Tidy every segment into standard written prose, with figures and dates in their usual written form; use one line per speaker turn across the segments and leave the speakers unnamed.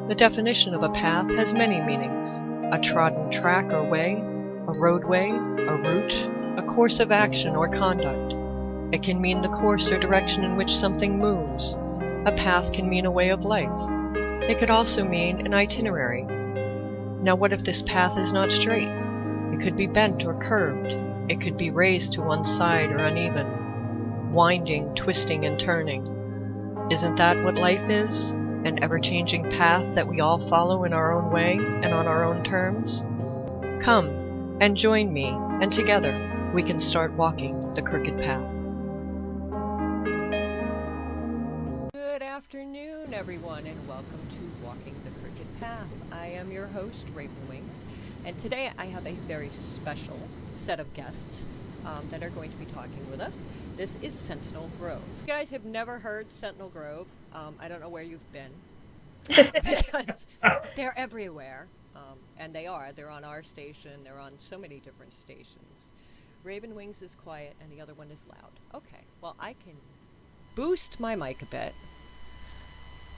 The definition of a path has many meanings: a trodden track or way, a roadway, a route, a course of action or conduct. It can mean the course or direction in which something moves. A path can mean a way of life. It could also mean an itinerary. Now what if this path is not straight? It could be bent or curved. It could be raised to one side or uneven, winding, twisting, and turning. Isn't that what life is? An ever-changing path that we all follow in our own way and on our own terms? Come and join me, and together we can start walking the crooked path.
Good afternoon, everyone, and welcome to Walking the Crooked Path. I am your host, Raven Wings, and today I have a very special set of guests that are going to be talking with us. This is Sentinel Grove. If you guys have never heard Sentinel Grove, I don't know where you've been, because they're everywhere, and they're on our station, they're on so many different stations. Raven Wings is quiet, and the other one is loud. Okay, well, I can boost my mic a bit.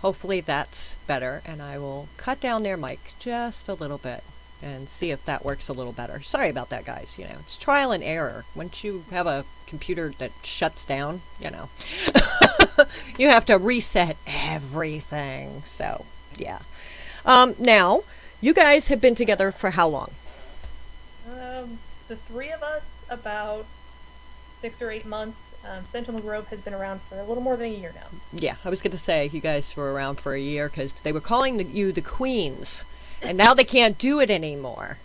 Hopefully that's better, and I will cut down their mic just a little bit and see if that works a little better. Sorry about that, guys. It's trial and error. Once you have a computer that shuts down, you have to reset everything. So, yeah. Now, you guys have been together for how long?
The three of us, about 6 or 8 months. Sentinel Grove has been around for a little more than a year now.
Yeah, I was going to say you guys were around for a year because they were calling you the Queens. And now they can't do it anymore.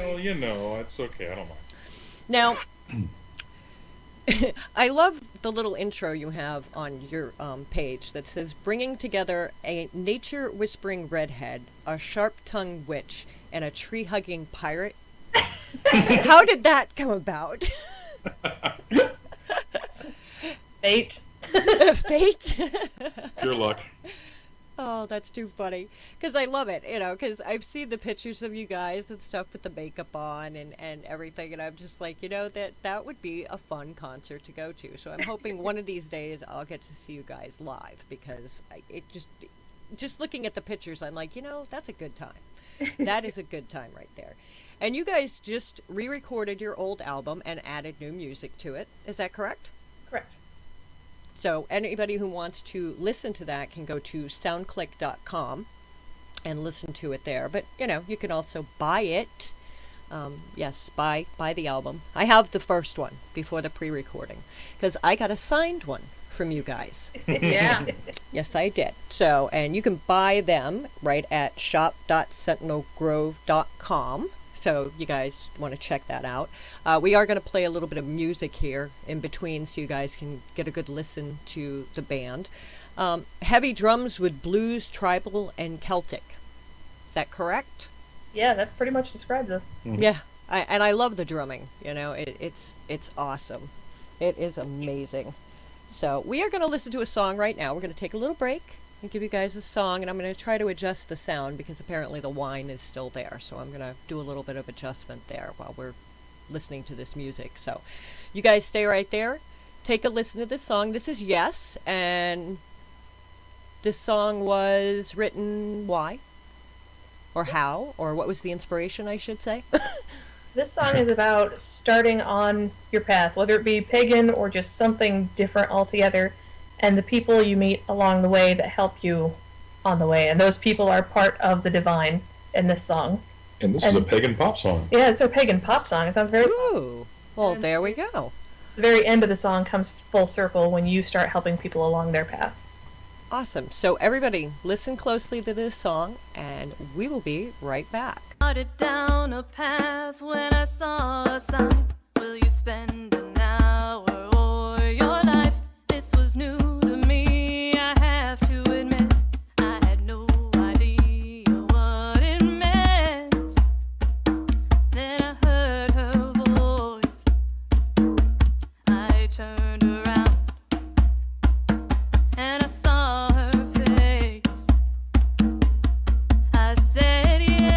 Well, it's okay. I don't mind.
Now, I love the little intro you have on your page that says, bringing together a nature-whispering redhead, a sharp-tongued witch, and a tree-hugging pirate. How did that come about?
Fate.
Fate?
Your luck.
Oh, that's too funny. Because I love it, because I've seen the pictures of you guys and stuff with the makeup on and everything, and I'm just like, that would be a fun concert to go to. So I'm hoping one of these days I'll get to see you guys live, because just looking at the pictures, I'm like, that's a good time. That is a good time right there. And you guys just re-recorded your old album and added new music to it. Is that correct?
Correct.
So anybody who wants to listen to that can go to soundclick.com and listen to it there. But, you can also buy it. Yes, buy the album. I have the first one before the pre-recording because I got a signed one from you guys.
Yeah.
Yes, I did. So, and you can buy them right at shop.sentinelgrove.com. So you guys want to check that out. We are going to play a little bit of music here in between so you guys can get a good listen to the band. Heavy drums with blues, tribal, and Celtic. Is that correct?
Yeah, that pretty much describes us.
Mm-hmm.
Yeah, I love the drumming. It's awesome. It is amazing. So we are going to listen to a song right now. We're going to take a little break and give you guys a song, and I'm going to try to adjust the sound because apparently the whine is still there, so I'm going to do a little bit of adjustment there while we're listening to this music. So you guys stay right there, take a listen to this song. This is Yes, and this song was written why? Or how? Or what was the inspiration, I should say?
This song is about starting on your path, whether it be pagan or just something different altogether, and the people you meet along the way that help you on the way. And those people are part of the divine in this song.
And this is a pagan pop song.
Yeah, it's a pagan pop song. It sounds very
Ooh, well,
and
there we go.
the very end of the song comes full circle when you start helping people along their path.
Awesome. So everybody, listen closely to this song, and we will be right back.
Started down a path when I saw a sign. Will you spend an hour or your life? This was new to me, I have to admit. I had no idea what it meant. Then I heard her voice. I turned around and I saw her face. I said yes.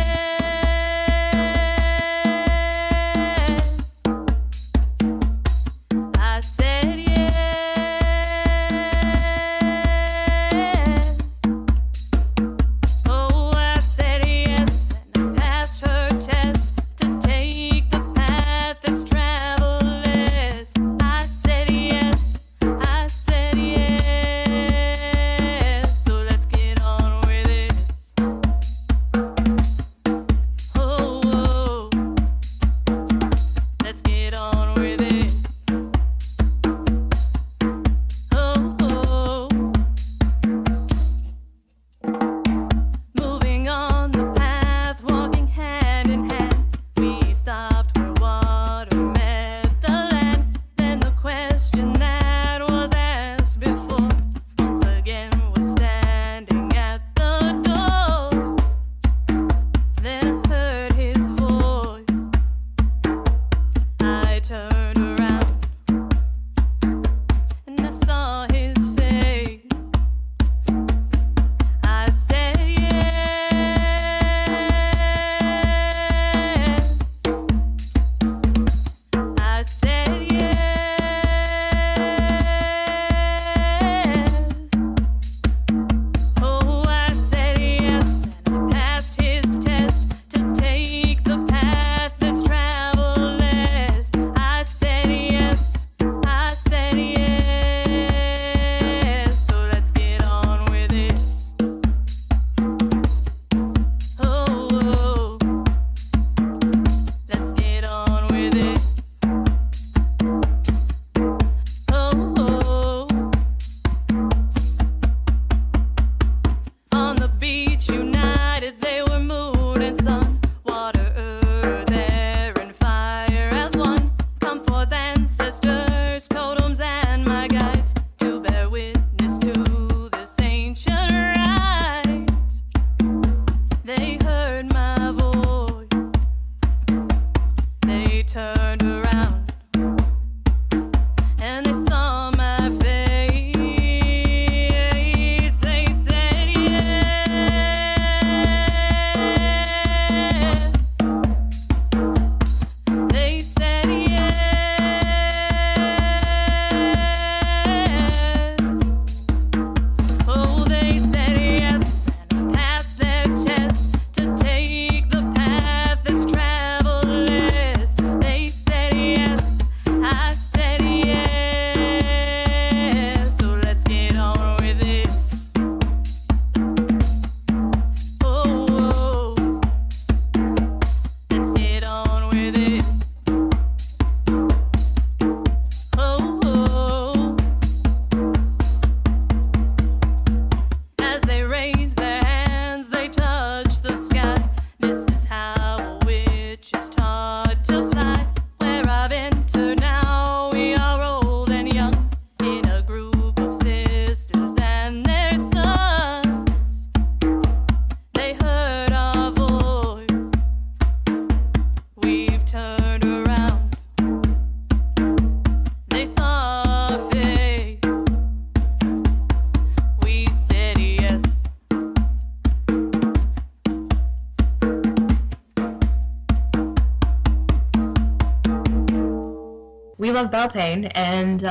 we love Beltane, and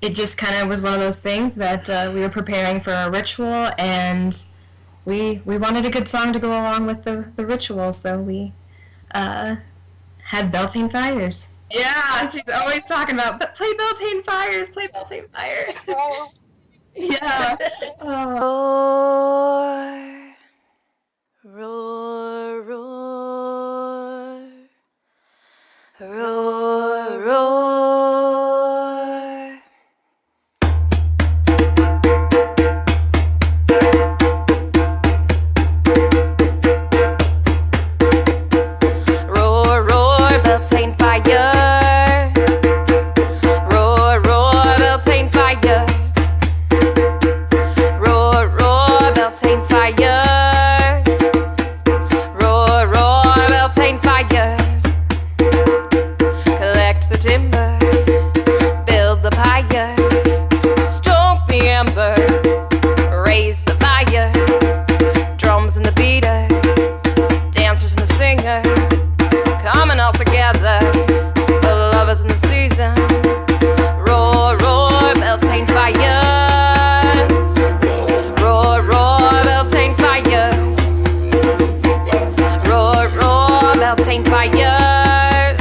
it just kind of was one of those things that we were preparing for a ritual, and we wanted a good song to go along with the ritual, so we had Beltane Fires. Yeah, she's always talking about, but play Beltane Fires, play Beltane Fires. Yeah.
Roar, roar, roar, roar, roar. Roar, roar, Beltane fires. Roar, roar, Beltane fires. Roar, roar, Beltane fires. Roar, roar, Beltane fires. Collect the timber, build the pyre, stoke the embers, raise the fires, drums and the beaters, dancers and the singers, coming all together, the lovers in the season. Roar, roar, Beltane fires. Roar, roar, Beltane fires. Roar, roar, Beltane fires.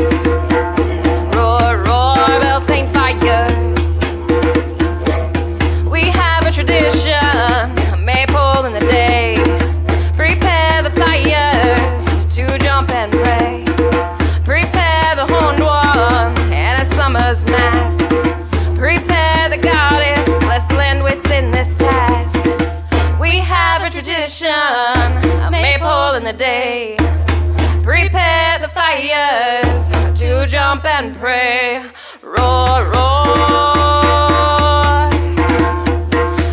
Roar, roar, Beltane fires. We have a tradition, maypole in the day. Prepare the fires to jump and pray. Prepare the horned one and a summer's mask. Prepare the goddess, bless the land within this task. We have a tradition, a maypole in the day. Prepare the fires to jump and pray. Roar, roar.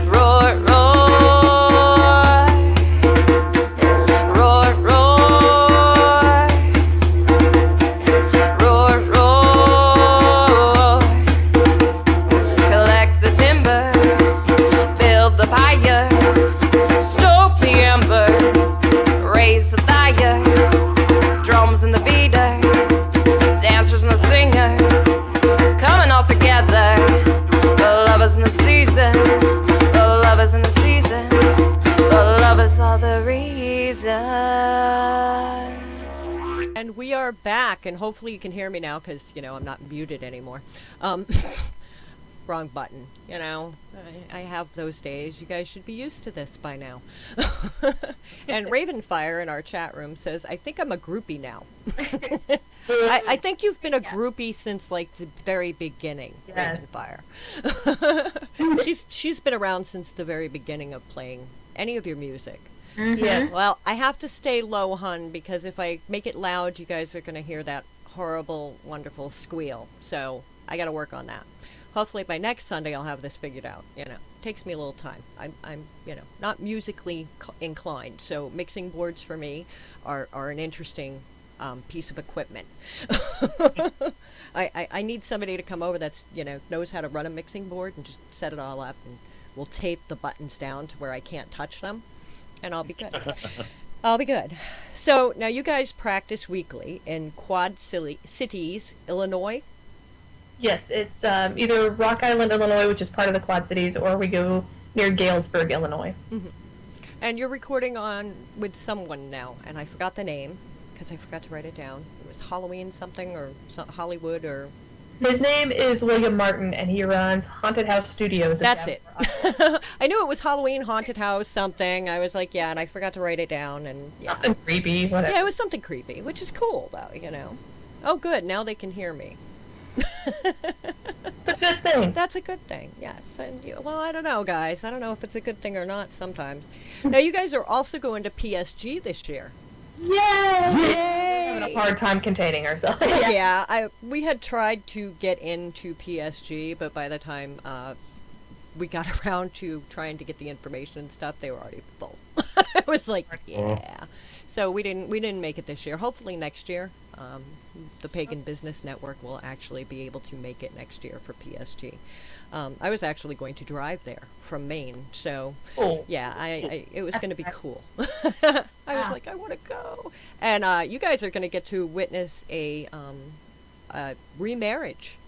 Roar, roar. Roar, roar. Roar, roar. Collect the timber, build the pyre, stoke the embers, raise the fires, drums and the beaters, dancers and the singers, coming all together, the lovers in the season, the lovers in the season, the lovers are the reason.
And we are back, and hopefully you can hear me now because, I'm not muted anymore. Wrong button, I have those days. You guys should be used to this by now. And Ravenfire in our chat room says, I think I'm a groupie now. I think you've been a groupie since like the very beginning,
Yes.
Ravenfire. She's been around since the very beginning of playing any of your music.
Yes.
Well, I have to stay low, hun, because if I make it loud, you guys are going to hear that horrible, wonderful squeal. So I got to work on that. Hopefully by next Sunday I'll have this figured out. Takes me a little time. I'm not musically inclined, so mixing boards for me are an interesting piece of equipment. I need somebody to come over that's knows how to run a mixing board and just set it all up, and we'll tape the buttons down to where I can't touch them, and I'll be good. I'll be good. So now you guys practice weekly in Quad Cities, Illinois.
Yes, it's either Rock Island, Illinois, which is part of the Quad Cities, or we go near Galesburg, Illinois.
Mm-hmm. And you're recording with someone now, and I forgot the name because I forgot to write it down. It was Halloween something or Hollywood or...
His name is William Martin, and he runs Haunted House Studios.
That's it. I knew it was Halloween, Haunted House, something. I was like, yeah, and I forgot to write it down. And
Something creepy, whatever.
Yeah, it was something creepy, which is cool, though, Oh, good. Now they can hear me.
It's a good thing.
That's a good thing, yes. And well, I don't know, guys. I don't know if it's a good thing or not sometimes. Now, you guys are also going to PSG this year.
Yay! We're having a hard time containing ourselves.
Yeah, we had tried to get into PSG, but by the time we got around to trying to get the information and stuff, they were already full. It was like, yeah. So we didn't make it this year. Hopefully next year. The Pagan Business Network will actually be able to make it next year for PSG. I was actually going to drive there from Maine, so yeah, it was going to be cool. I was like, I want to go, and you guys are going to get to witness a remarriage.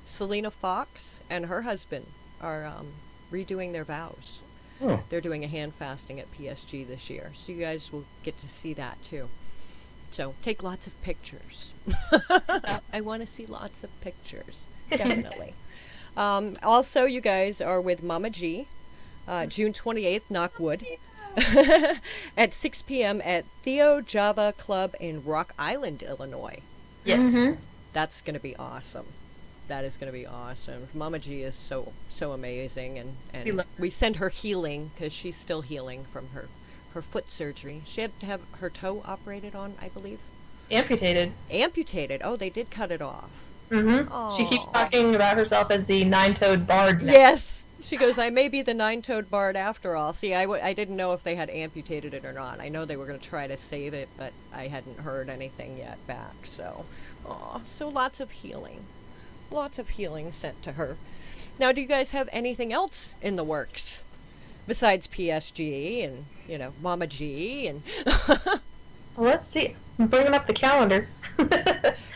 Selena Fox and her husband are redoing their vows.
Oh,
They're doing a hand fasting at PSG this year, so you guys will get to see that too. So take lots of pictures. I want to see lots of pictures, definitely. Also, you guys are with Mama G, June 28th, Knockwood, at 6 p.m. at Theo Java Club in Rock Island, Illinois.
Yes.
That's going to be awesome. That is going to be awesome. Mama G is so amazing, and we send her healing because she's still healing from her foot surgery. She had to have her toe operated on, I believe.
Amputated.
Amputated. Oh, they did cut it off.
She keeps talking about herself as the nine-toed bard now.
Yes. She goes, I may be the nine-toed bard after all. See, I didn't know if they had amputated it or not. I know they were going to try to save it, but I hadn't heard anything yet back. So lots of healing. Lots of healing sent to her. Now, do you guys have anything else in the works besides PSG and, Mama G and...
Well, let's see. I'm bringing up the calendar.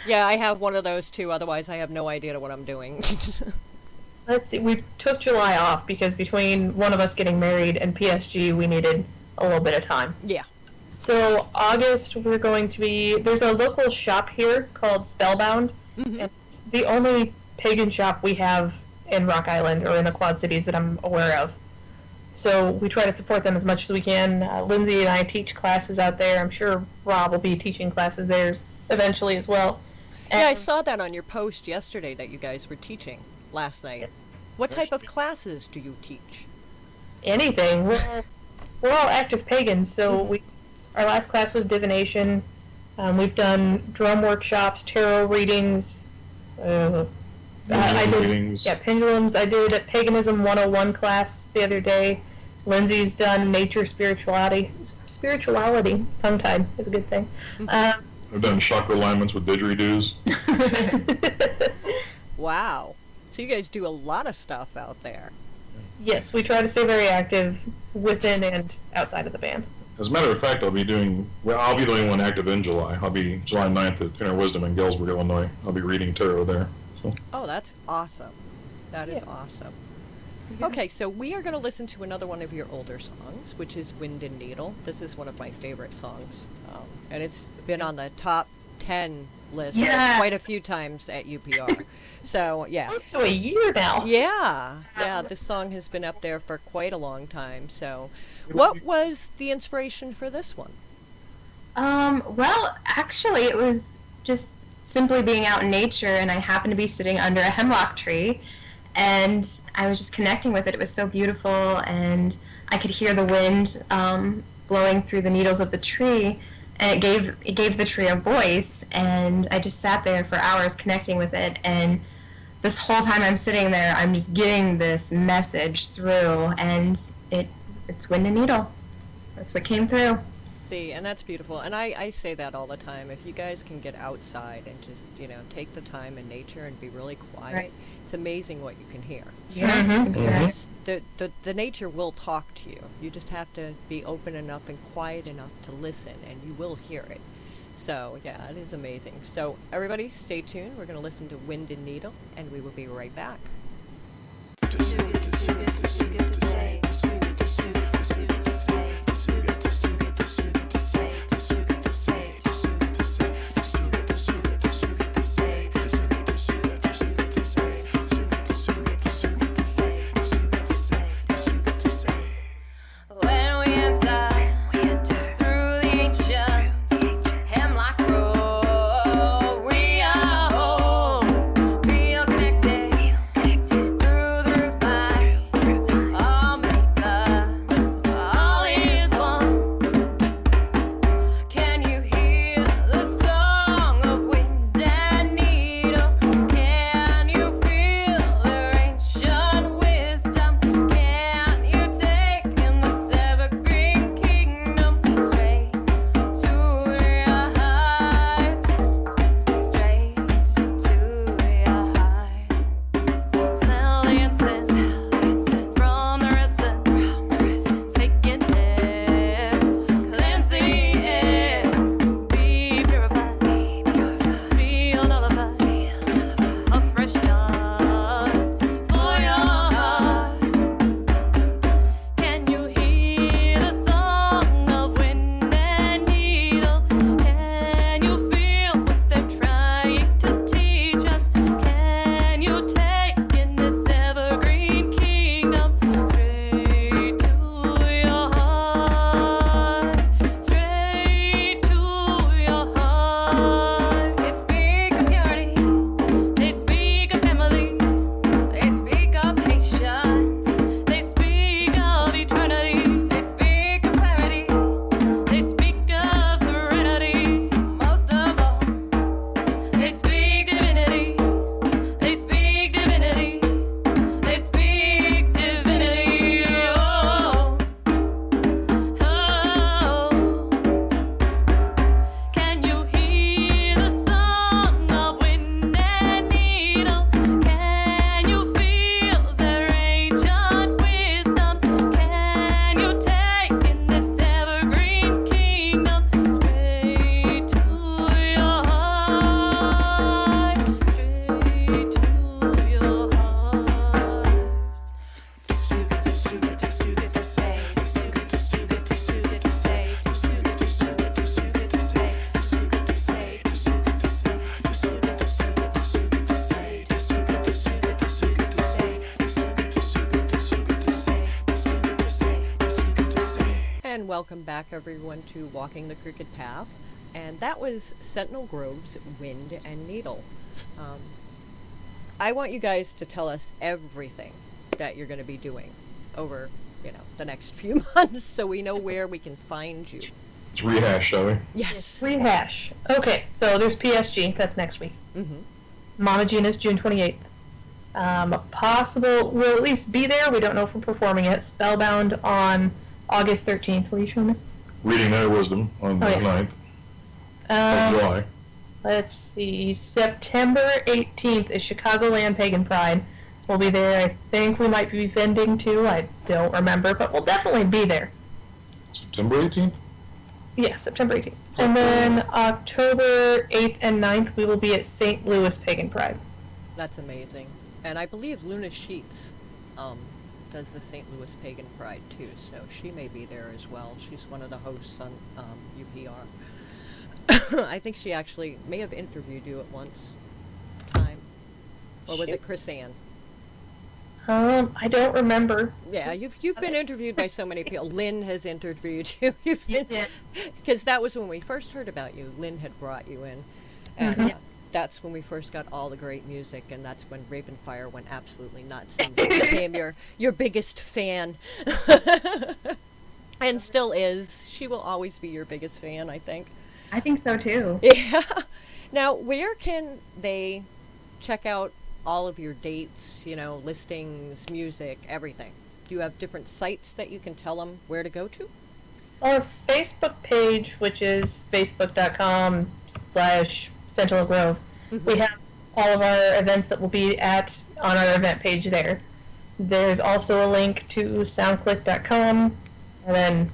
Yeah, I have one of those too. Otherwise, I have no idea what I'm doing.
Let's see. We took July off because between one of us getting married and PSG, we needed a little bit of time.
Yeah.
So August, we're going to be... There's a local shop here called Spellbound. And it's the only pagan shop we have in Rock Island or in the Quad Cities that I'm aware of. So we try to support them as much as we can. Lindsay and I teach classes out there. I'm sure Rob will be teaching classes there eventually as well. And
Yeah, I saw that on your post yesterday that you guys were teaching last night.
Yes.
What type of classes do you teach?
Anything. We're all active pagans, so our last class was divination. We've done drum workshops, tarot readings. I did
readings.
pendulums. I did a Paganism 101 class the other day. Lindsay's done nature spirituality. Tongue-tied is a good thing.
I've done chakra alignments with didgeridoos.
Wow. So you guys do a lot of stuff out there.
Yes, we try to stay very active within and outside of the band.
As a matter of fact, I'll be the only one active in July. I'll be July 9th at Inner Wisdom in Galesburg, Illinois. I'll be reading tarot there. So.
Oh, that's awesome. That is awesome. Okay, so we are going to listen to another one of your older songs, which is Wind and Needle. This is one of my favorite songs, and it's been on the top 10 list quite a few times at UPR. So, yeah.
Close to a year now.
Yeah, this song has been up there for quite a long time. So, what was the inspiration for this one?
Well, actually, it was just simply being out in nature, and I happened to be sitting under a hemlock tree, and I was just connecting with it. It was so beautiful, and I could hear the wind blowing through the needles of the tree, and it gave the tree a voice, and I just sat there for hours connecting with it, and this whole time I'm sitting there, I'm just getting this message through, and it's Wind and Needle. That's what came through.
See, and that's beautiful. And I say that all the time. If you guys can get outside and just, take the time in nature and be really quiet,
Right.
It's amazing what you can hear.
Yeah,
It's- The nature will talk to you. You just have to be open enough and quiet enough to listen, and you will hear it. So, yeah, it is amazing. So, everybody, stay tuned. We're going to listen to Wind and Needle, and we will be right back.
When we enter through the ancient hemlock grove, we are home. We are connected through the roof line. All beneath us, all is one. Can you hear the song of wind and needle? Can you feel their ancient wisdom? Can you take in this evergreen kingdom?
welcome back everyone to Walking the Crooked Path. And that was Sentinel Grove's Wind and Needle. I want you guys to tell us everything that you're going to be doing over, the next few months so we know where we can find you.
Let's rehash, shall we?
Yes.
Rehash. Okay, so there's PSG, that's next week.
Mm-hmm.
Mama Gina's June 28th. We'll at least be there. We don't know if we're performing it. Spellbound on August 13th. What are you showing me?
Reading their wisdom on the 9th of July.
Let's see. September 18th is Chicagoland Pagan Pride. We'll be there. I think we might be vending too. I don't remember, but we'll definitely be there.
September 18th?
Yeah, September 18th. And then October 8th and 9th, we will be at St. Louis Pagan Pride.
That's amazing. And I believe Luna Sheets does the St. Louis Pagan Pride too, so she may be there as well. She's one of the hosts on UPR. I think she actually may have interviewed you at once time. Or was it Chris Ann?
I don't remember.
Yeah, you've been interviewed by so many people. Lynn has interviewed you. Because that was when we first heard about you. Lynn had brought you in, and that's when we first got all the great music, and that's when Ravenfire went absolutely nuts and became your biggest fan, and still is. She will always be your biggest fan, I think.
I think so too.
Yeah. Now, where can they check out all of your dates, listings, music, everything? Do you have different sites that you can tell them where to go to?
Our Facebook page, which is facebook.com/Sentinel Grove, we have all of our events that will be on our event page there. There's also a link to soundclick.com, and then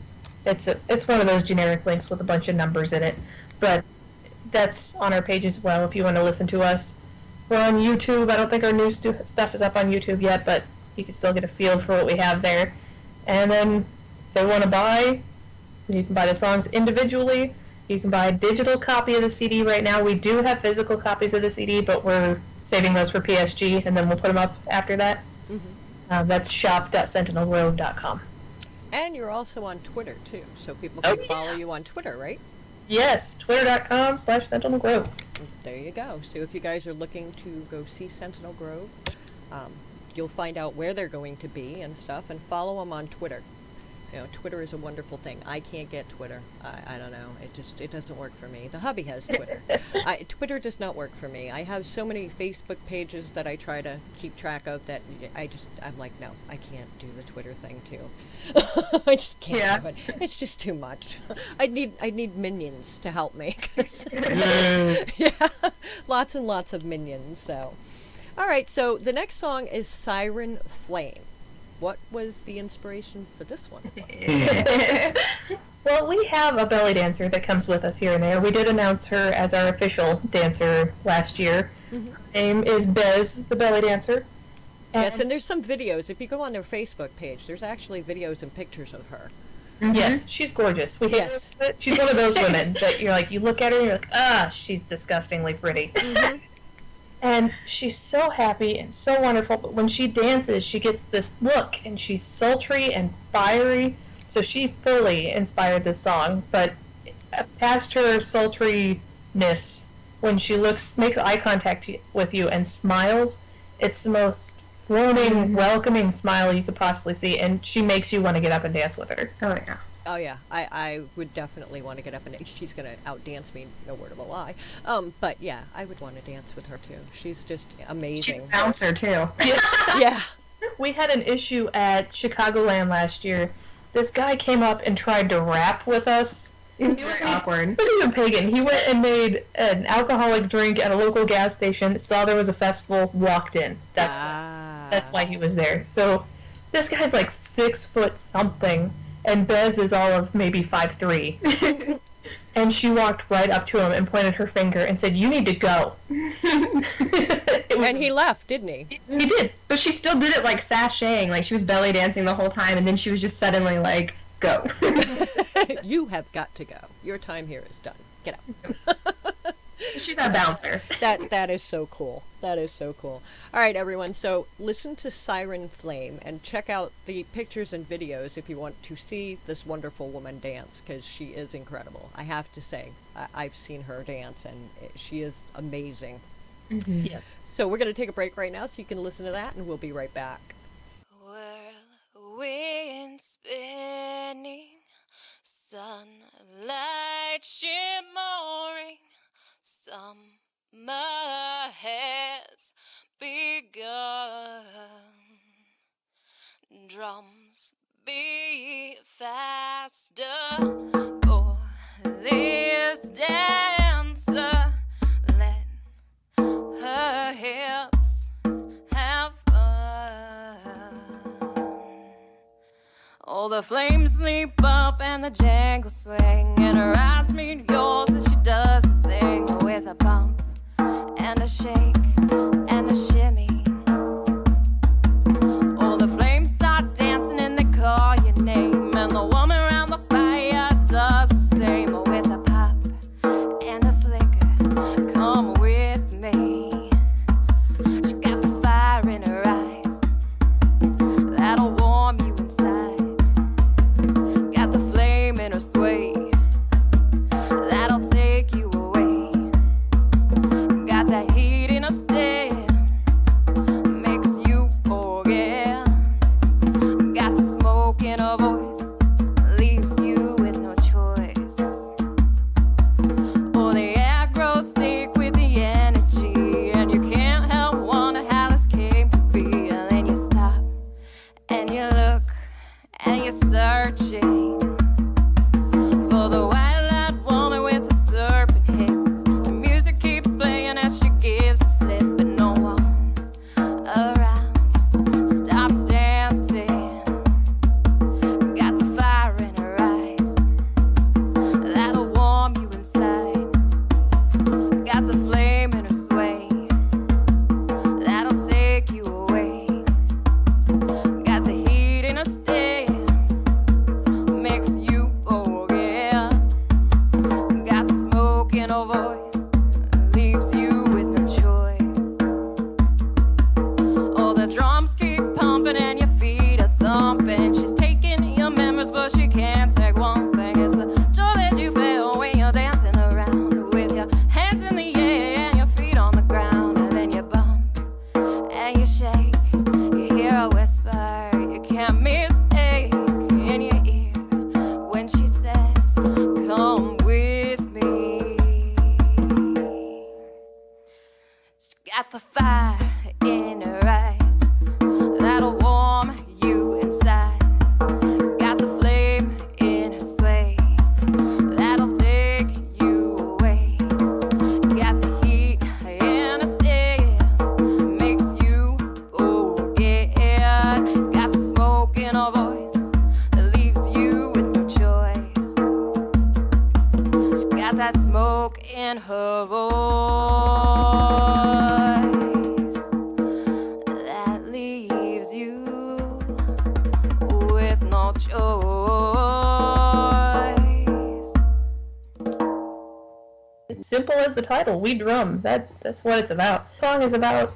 it's one of those generic links with a bunch of numbers in it, but that's on our page as well if you want to listen to us. We're on YouTube. I don't think our new stuff is up on YouTube yet, but you can still get a feel for what we have there. And then if they want to buy, you can buy the songs individually. You can buy a digital copy of the CD right now. We do have physical copies of the CD, but we're saving those for PSG, and then we'll put them up after that. Mm-hmm. That's shop.sentinelgrove.com.
And you're also on Twitter, too, so people can follow you on Twitter, right?
Yes, twitter.com/Sentinel Grove.
There you go. So if you guys are looking to go see Sentinel Grove, you'll find out where they're going to be and stuff, and follow them on Twitter. Twitter is a wonderful thing. I can't get Twitter. I don't know. It doesn't work for me. The hubby has Twitter. Twitter does not work for me. I have so many Facebook pages that I try to keep track of that I'm like, no, I can't do the Twitter thing too. I just can't do it. It's just too much. I need minions to help me. Yeah, lots and lots of minions. So, all right. So the next song is Siren Flame. What was the inspiration for this one?
Well, we have a belly dancer that comes with us here and there. We did announce her as our official dancer last year. Mm-hmm. Her name is Bez, the belly dancer.
Yes, and there's some videos. If you go on their Facebook page, there's actually videos and pictures of her.
Mm-hmm. Yes, she's gorgeous. She's one of those women that you're like, you look at her and you're like, she's disgustingly pretty. Mm-hmm. And she's so happy and so wonderful, but when she dances, she gets this look, and she's sultry and fiery, so she fully inspired this song, but past her sultriness, when she makes eye contact with you and smiles, it's the most warming, welcoming smile you could possibly see, and she makes you want to get up and dance with her.
Oh, yeah.
Oh, yeah. I would definitely want to get up and she's going to outdance me, no word of a lie. But, yeah, I would want to dance with her, too. She's just amazing.
She's a bouncer, too.
Yeah.
We had an issue at Chicagoland last year. This guy came up and tried to rap with us.
It was very awkward.
He wasn't even pagan. He went and made an alcoholic drink at a local gas station, saw there was a festival, walked in. That's why he was there. So this guy's like 6 foot something, and Bez is all of maybe 5'3". And she walked right up to him and pointed her finger and said, "You need to go."
And he left, didn't he?
He did.
But she still did it like sashaying, like she was belly dancing the whole time, and then she was just suddenly like, "Go."
You have got to go. Your time here is done. Get out.
She's a bouncer.
That is so cool. That is so cool. All right, everyone. So listen to Siren Flame and check out the pictures and videos if you want to see this wonderful woman dance, because she is incredible. I have to say, I've seen her dance, and she is amazing.
Yes.
So we're going to take a break right now so you can listen to that, and we'll be right back.
Whirlwind spinning, sunlight shimmering, summer has begun. Drums beat faster for this dancer. Let her hips have fun. Oh, the flames leap up and the jangle swing, and her eyes meet yours as she does the thing with a bump and a shake and a shimmy. Oh, the flames start dancing and they call your name, and the woman around the fire does the same with a pop and a flicker. Come with me. She got the fire in her eyes that'll warm you inside. Got the flame in her sway that'll take you away. Got that heat in her stare, makes you forget. Got the smoke in her voice, leaves you with no choice. Oh, the air grows thick with the energy, and you can't help wonder how this came to be. And then you stop and you look and you're searching for the white-eyed woman with the serpent hips. The music keeps playing as she gives the slip, but no one around stops dancing. Got the fire in her eyes that'll warm you inside. Got the flame in her sway that'll take you away. Got the heat in her stare, makes you forget. Got the smoke in her voice, leaves you with no choice. Oh, the drums keep pumping and your feet are thumping. She's taking your memories, but she can't take one thing. It's the joy that you feel when you're dancing around with your hands in the air and your feet on the ground. And then you bump and you shake. You hear a whisper you can't mistake in your ear when she says, "Come with me." She got the fire in her eyes that'll warm you inside. Got the flame in her sway that'll take you away. Got the heat in her stare, makes you forget. Got the smoke in her voice that leaves you with no choice. She got that smoke in her voice that leaves you with no choice.
It's simple as the title. We drum. That's what it's about. The song is about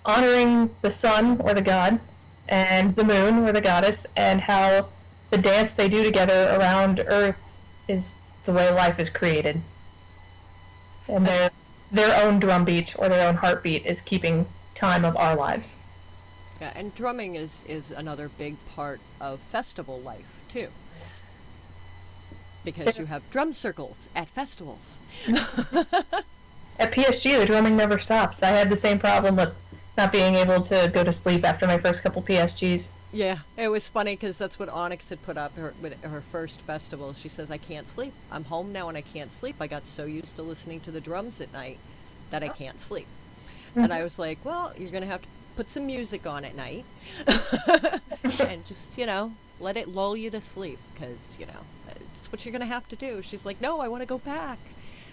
honoring the sun or the god, and the moon or the goddess, and how the dance they do together around Earth is the way life is created. And their own drum beat or their own heartbeat is keeping time of our lives.
Yeah, and drumming is another big part of festival life, too.
Yes.
Because you have drum circles at festivals.
At PSG, the drumming never stops. I had the same problem with not being able to go to sleep after my first couple PSGs.
Yeah, it was funny because that's what Onyx had put up with her first festival. She says, "I can't sleep. I'm home now and I can't sleep. I got so used to listening to the drums at night that I can't sleep." And I was like, "Well, you're going to have to put some music on at night and just, let it lull you to sleep because, it's what you're going to have to do." She's like, "No, I want to go back."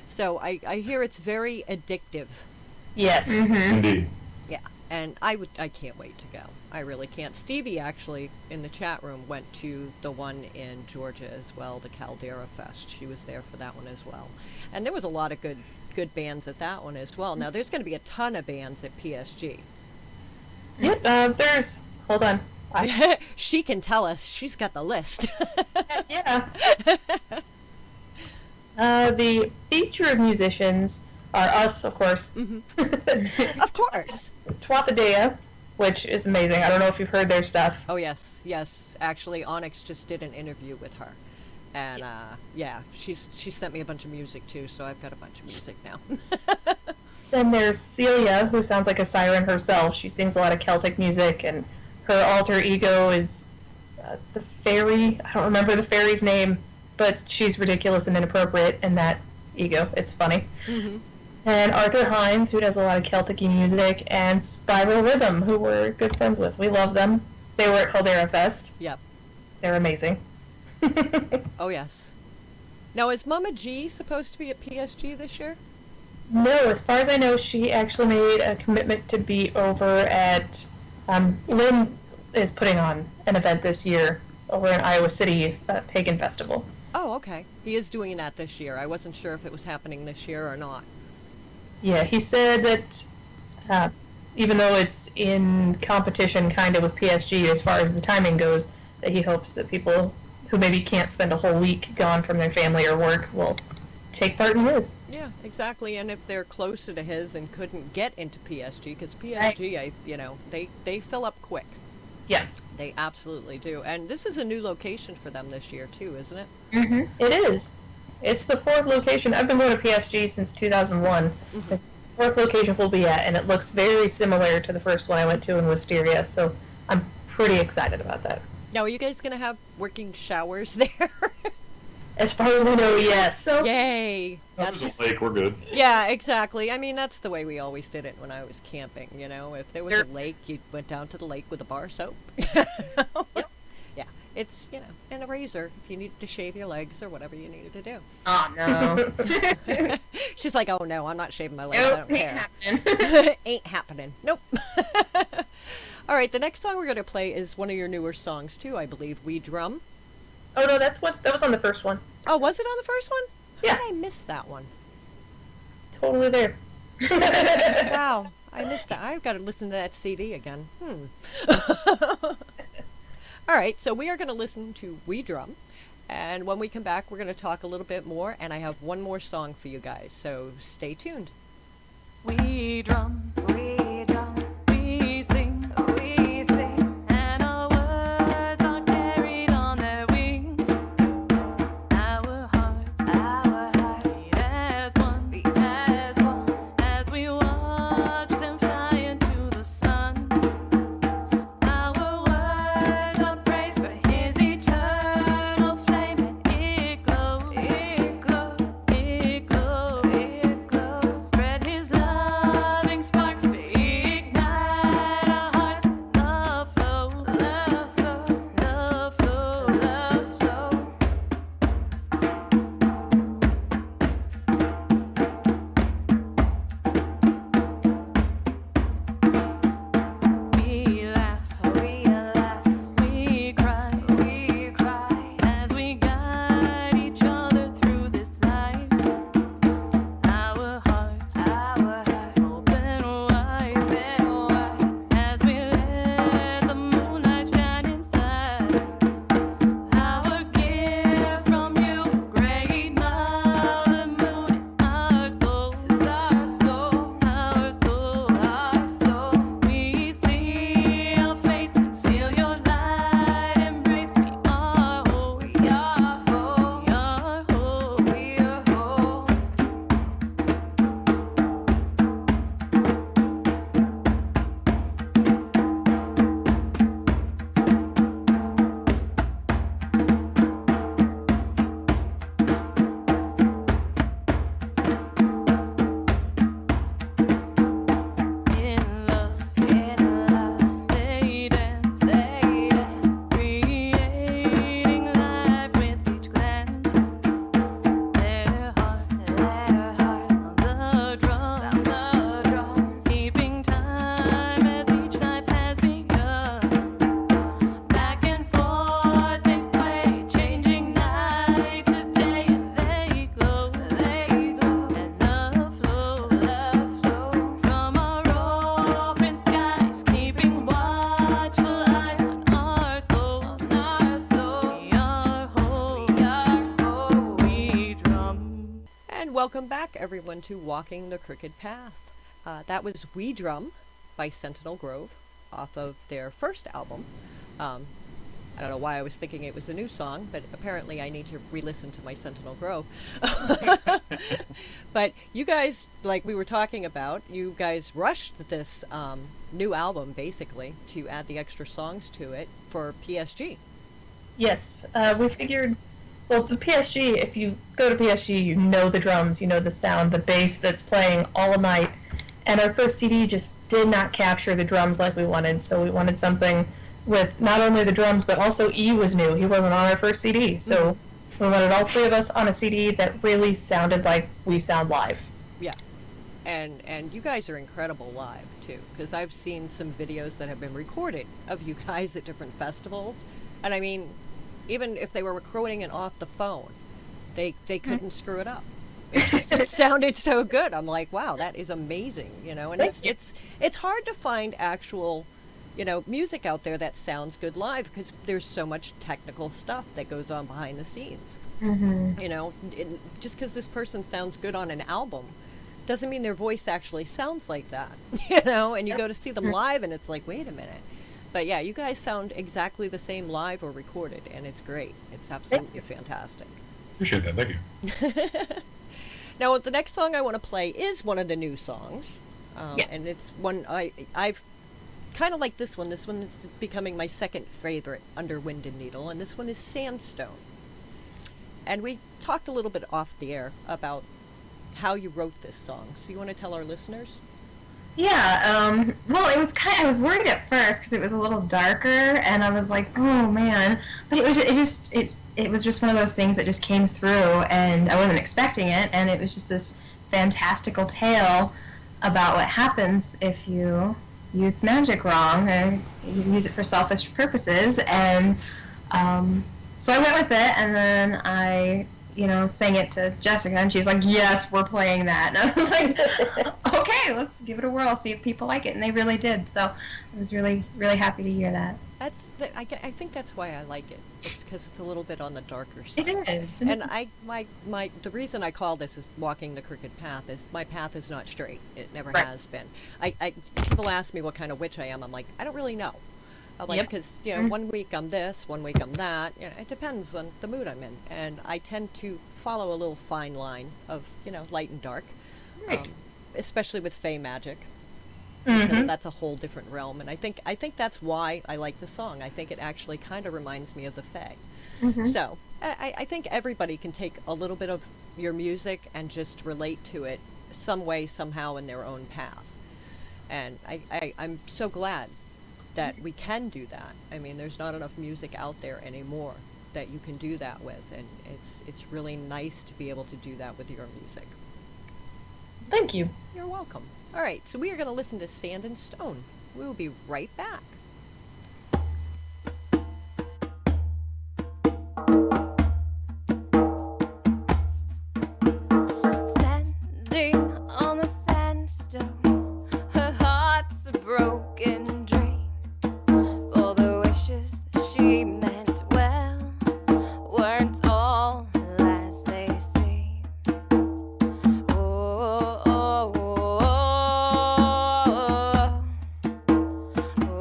So I hear it's very addictive.
Yes.
Indeed.
Yeah, and I can't wait to go. I really can't. Stevie actually in the chat room went to the one in Georgia as well, the Caldera Fest. She was there for that one as well, and there was a lot of good good bands at that one as well. Now, there's going to be a ton of bands at PSG.
Yep, there's... Hold on.
She can tell us. She's got the list.
Yeah. The featured musicians are us, of course.
Of course.
Twapadea, which is amazing. I don't know if you've heard their stuff.
Oh, yes. Actually, Onyx just did an interview with her. And, she sent me a bunch of music, too, so I've got a bunch of music now.
Then there's Celia, who sounds like a siren herself. She sings a lot of Celtic music, and her alter ego is the fairy. I don't remember the fairy's name, but she's ridiculous and inappropriate in that ego. It's funny. And Arthur Hines, who does a lot of Celtic music, and Spiral Rhythm, who we're good friends with. We love them. They were at Caldera Fest.
Yep.
They're amazing.
Oh, yes. Now, is Mama G supposed to be at PSG this year?
No, as far as I know, she actually made a commitment to be over at... Lynn is putting on an event this year over in Iowa City, Pagan Festival.
Oh, okay. He is doing that this year. I wasn't sure if it was happening this year or not.
Yeah, he said that even though it's in competition kind of with PSG as far as the timing goes, that he hopes that people who maybe can't spend a whole week gone from their family or work will take part in his.
Yeah, exactly. And if they're closer to his and couldn't get into PSG, because PSG, they fill up quick.
Yeah.
They absolutely do. And this is a new location for them this year, too, isn't it?
Mm-hmm. It is. It's the fourth location. I've been going to PSG since 2001. It's the fourth location we'll be at, and it looks very similar to the first one I went to in Wisteria, so I'm pretty excited about that.
Now, are you guys going to have working showers there?
As far as we know, yes. So,
Yay!
There's a lake, we're good.
Yeah, exactly. I mean, that's the way we always did it when I was camping, you know? If there was a lake, you went down to the lake with a bar soap. Yeah, it's, and a razor if you needed to shave your legs or whatever you needed to do.
Oh, no.
She's like, oh, no, I'm not shaving my legs.
Nope,
I don't care.
ain't happening.
Ain't happening. Nope. All right, the next song we're going to play is one of your newer songs, too, I believe. We Drum.
Oh, no, that was on the first one.
Oh, was it on the first one?
Yeah.
How did I miss that one?
Totally there.
Wow, I missed that. I've got to listen to that CD again. All right, so we are going to listen to We Drum. And when we come back, we're going to talk a little bit more. And I have one more song for you guys, so stay tuned.
We drum, we drum, we sing, and our words are carried on their wings. Our hearts beat as one, as we watch them fly into the sun. Our words are praise for His eternal flame, and it glows, it glows, it glows, it glows. Spread His loving sparks to ignite our hearts. Love flow, love flow, love flow, love flow. We laugh, we cry, as we guide each other through this life. Our hearts open wide, as we let the moonlight shine inside. Our gift from you, great Mother Moon, is our soul, our soul, our soul, our soul. We see your face and feel your light embrace me. Our whole, we are whole, we are whole, we are whole. In love, they dance, creating life with each glance. Their hearts on the drums, keeping time as each life has begun. Back and forth they sway, changing night to day, and they glow, and love flows.
welcome back, everyone, to Walking the Crooked Path. That was We Drum by Sentinel Grove off of their first album. I don't know why I was thinking it was a new song, but apparently I need to re-listen to my Sentinel Grove. But you guys, like we were talking about, you guys rushed this new album, basically, to add the extra songs to it for PSG.
Yes, we figured, well, the PSG, if you go to PSG, you know the drums, you know the sound, the bass that's playing all night. And our first CD just did not capture the drums like we wanted, so we wanted something with not only the drums, but also E was new. He wasn't on our first CD, so we wanted all three of us on a CD that really sounded like we sound live.
Yeah. And you guys are incredible live, too, because I've seen some videos that have been recorded of you guys at different festivals. And I mean, even if they were recording it off the phone, they couldn't screw it up. It sounded so good. I'm like, wow, that is amazing, you know. And it's hard to find actual, you know, music out there that sounds good live because there's so much technical stuff that goes on behind the scenes. You know, just because this person sounds good on an album doesn't mean their voice actually sounds like that, you know. And you go to see them live, and it's like, wait a minute. But yeah, you guys sound exactly the same live or recorded, and it's great. It's absolutely fantastic.
Appreciate that. Thank you.
Now, the next song I want to play is one of the new songs, and it's one I've kind of like this one. This one is becoming my second favorite under Wind and Needle, and this one is Sandstone. And we talked a little bit off the air about how you wrote this song. So you want to tell our listeners?
Yeah, well, it was I was worried at first because it was a little darker, and I was like, oh man, but it was just one of those things that just came through, and I wasn't expecting it, and it was just this fantastical tale about what happens if you use magic wrong, or you use it for selfish purposes, and so I went with it, and then I, you know, sang it to Jessica, and she was like, yes, we're playing that. And I was like, okay, let's give it a whirl, see if people like it. And they really did. So I was really, really happy to hear that.
I think that's why I like it. It's because it's a little bit on the darker side.
It is.
And the reason I call this is Walking the Crooked Path is my path is not straight. It never has been. People ask me what kind of witch I am. I'm like, I don't really know. I'm like, because, you know, one week I'm this, one week I'm that. You know, it depends on the mood I'm in. And I tend to follow a little fine line of, you know, light and dark.
Right.
Especially with Fey magic. Because that's a whole different realm. And I think that's why I like the song. I think it actually kind of reminds me of the Fey. So I think everybody can take a little bit of your music and just relate to it some way, somehow in their own path. And I'm so glad that we can do that. I mean, there's not enough music out there anymore that you can do that with, and it's really nice to be able to do that with your music.
Thank you.
You're welcome. All right, so we are going to listen to Sand and Stone. We will be right back.
Standing on the sandstone, her heart's a broken dream. For the wishes she meant well weren't all as they seem. Oh, oh, oh, oh,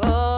oh.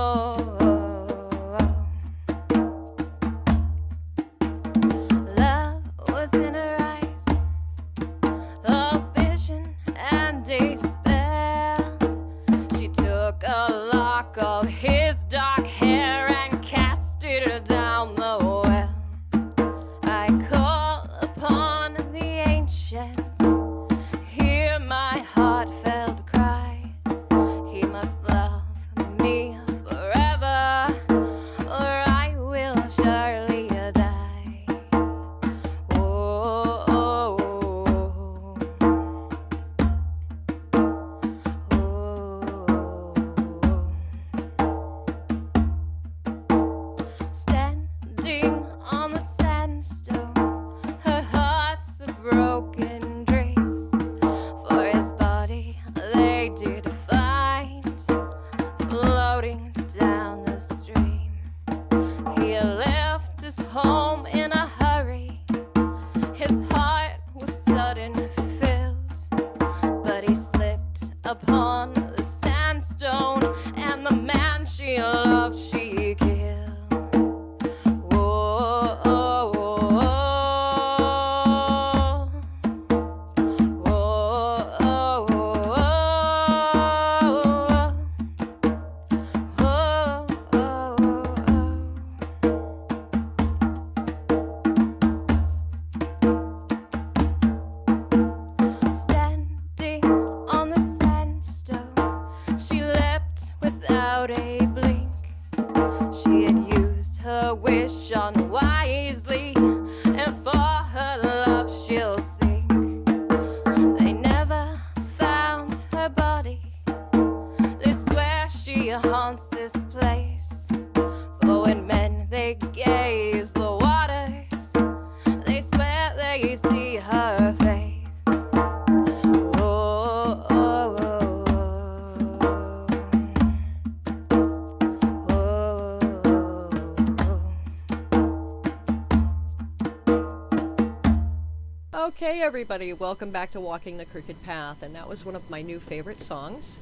Okay, everybody, welcome back to Walking the Crooked Path, and that was one of my new favorite songs.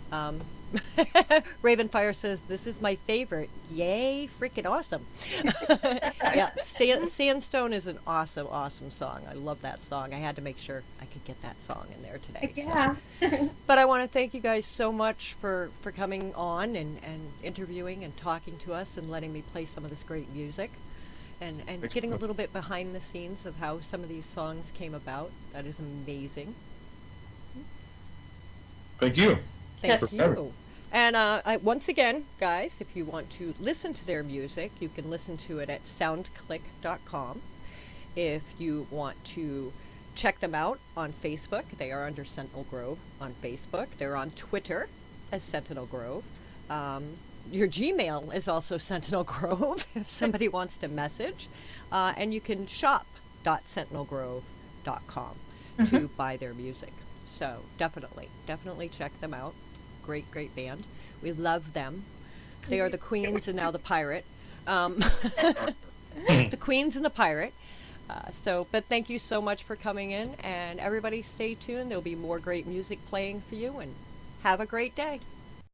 Ravenfire says, this is my favorite. Yay, freaking awesome. Yeah, Sandstone is an awesome, awesome song. I love that song. I had to make sure I could get that song in there today.
Yeah.
So. But I want to thank you guys so much for coming on and interviewing and talking to us and letting me play some of this great music. And getting a little bit behind the scenes of how some of these songs came about. That is amazing.
Thank you.
Thank you. And once again, guys, if you want to listen to their music, you can listen to it at soundclick.com. If you want to check them out on Facebook, they are under Sentinel Grove on Facebook. They're on Twitter as Sentinel Grove. Your Gmail is also Sentinel Grove if somebody wants to message. And you can shop.sentinelgrove.com to buy their music. So definitely check them out. Great band. We love them. They are the Queens and now the Pirate. The Queens and the Pirate. But thank you so much for coming in. And everybody stay tuned. There'll be more great music playing for you. And have a great day.